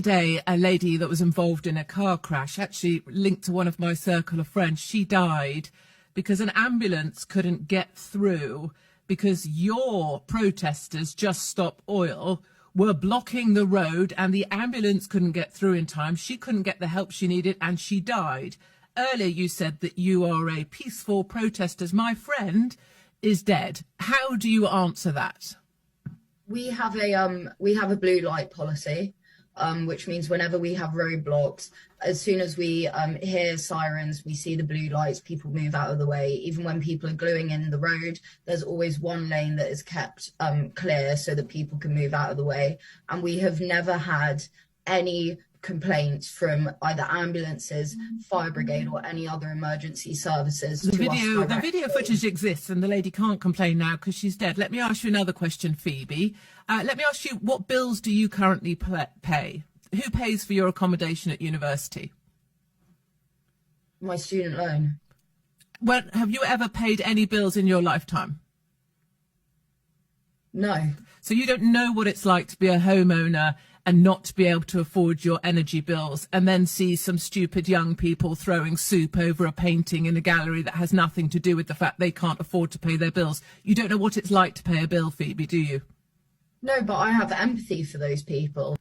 Yesterday, a lady that was involved in a car crash, actually linked to one of my circle of friends, she died because an ambulance couldn't get through because your protesters, Just Stop Oil, were blocking the road and the ambulance couldn't get through in time. She couldn't get the help she needed and she died. Earlier you said that you are a peaceful protester. My friend is dead. How do you answer that? We have a blue light policy, which means whenever we have roadblocks, as soon as we hear sirens, we see the blue lights, people move out of the way. Even when people are gluing in the road, there's always one lane that is kept clear so that people can move out of the way. And we have never had any complaints from either ambulances, fire brigade, or any other emergency services. The video footage exists, and the lady can't complain now because she's dead. Let me ask you another question, Phoebe. Let me ask you, what bills do you currently pay? Who pays for your accommodation at university? My student loan. Well, have you ever paid any bills in your lifetime? No. So you don't know what it's like to be a homeowner and not to be able to afford your energy bills, and then see some stupid young people throwing soup over a painting in a gallery that has nothing to do with the fact they can't afford to pay their bills. You don't know what it's like to pay a bill, Phoebe, do you? No, but I have empathy for those people.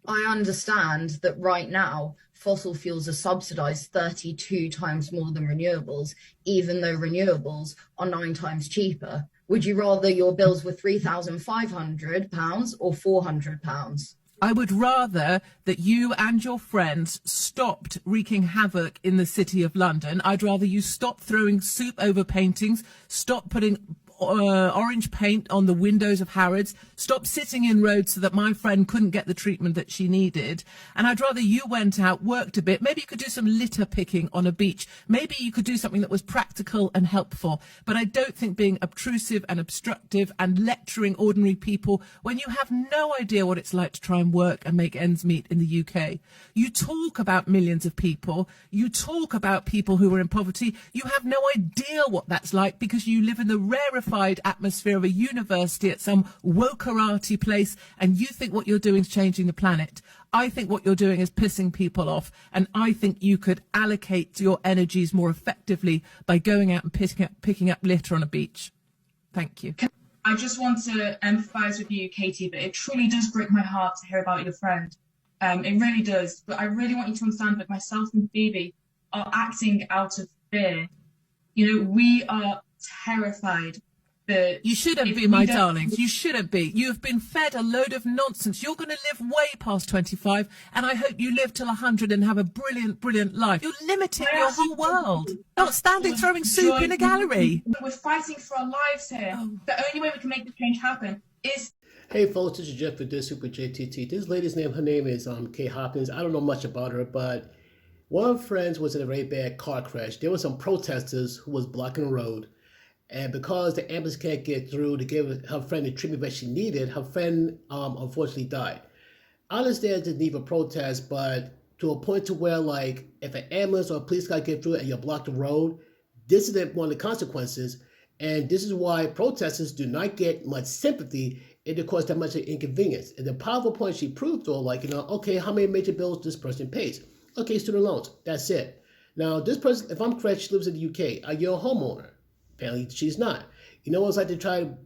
I understand that right now fossil fuels are subsidised 32 times more than renewables, even though renewables are 9 times cheaper. Would you rather your bills were £3,500 or £400? I would rather that you and your friends stopped wreaking havoc in the City of London. I'd rather you stop throwing soup over paintings, stop putting orange paint on the windows of Harrods, stop sitting in roads so that my friend couldn't get the treatment that she needed. And I'd rather you went out, worked a bit. Maybe you could do some litter picking on a beach. Maybe you could do something that was practical and helpful. But I don't think being obtrusive and obstructive and lecturing ordinary people when you have no idea what it's like to try and work and make ends meet in the UK. You talk about millions of people. You talk about people who are in poverty. You have no idea what that's like because you live in the rarefied atmosphere of a university at some wokerati place, and you think what you're doing is changing the planet. I think what you're doing is pissing people off, and I think you could allocate your energies more effectively by going out and picking up litter on a beach. Thank you. I just want to empathise with you, Katie, but it truly does break my heart to hear about your friend. It really does. But I really want you to understand that myself and Phoebe are acting out of fear. You know, we are terrified. You shouldn't be, my darlings. You shouldn't be. You have been fed a load of nonsense. You're going to live way past 25, and I hope you live till 100 and have a brilliant, brilliant life. You're limiting your whole world. Not standing throwing soup in a gallery. We're fighting for our lives here. The only way we can make this change happen is... Hey folks, this is Jeff with This Super JTT. This lady's name, her name is Kay Hopkins. I don't know much about her, but one of her friends was in a very bad car crash. There were some protesters who was blocking the road. And because the ambulance can't get through to give her friend the treatment that she needed, her friend unfortunately died. I understand the need for protest, but to a point to where, like, if an ambulance or a police car get through and you block the road, this is one of the consequences. And this is why protesters do not get much sympathy. It causes that much inconvenience. And the powerful point she proved, though, like, okay, how many major bills this person pays? Okay, student loans, that's it. Now, this person, if I'm correct, she lives in the UK. Are you a homeowner? Apparently she's not. You know what it's like to try to,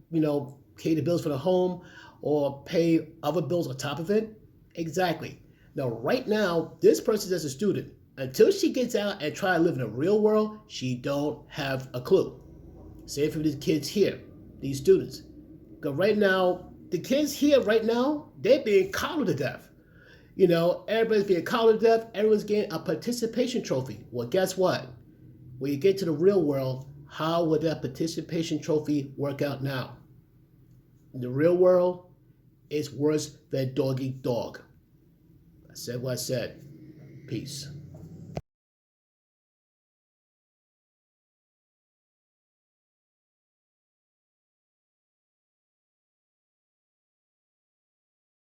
pay the bills for the home or pay other bills on top of it? Exactly. Now, right now, this person is a student. Until she gets out and try to live in the real world, she don't have a clue. Same for these kids here, these students. Because right now, the kids here right now, they're being coddled to death. Everybody's being coddled to death. Everyone's getting a participation trophy. Well, guess what? When you get to the real world, how would that participation trophy work out now? In the real world, it's worse than dog eat dog. I said what I said. Peace.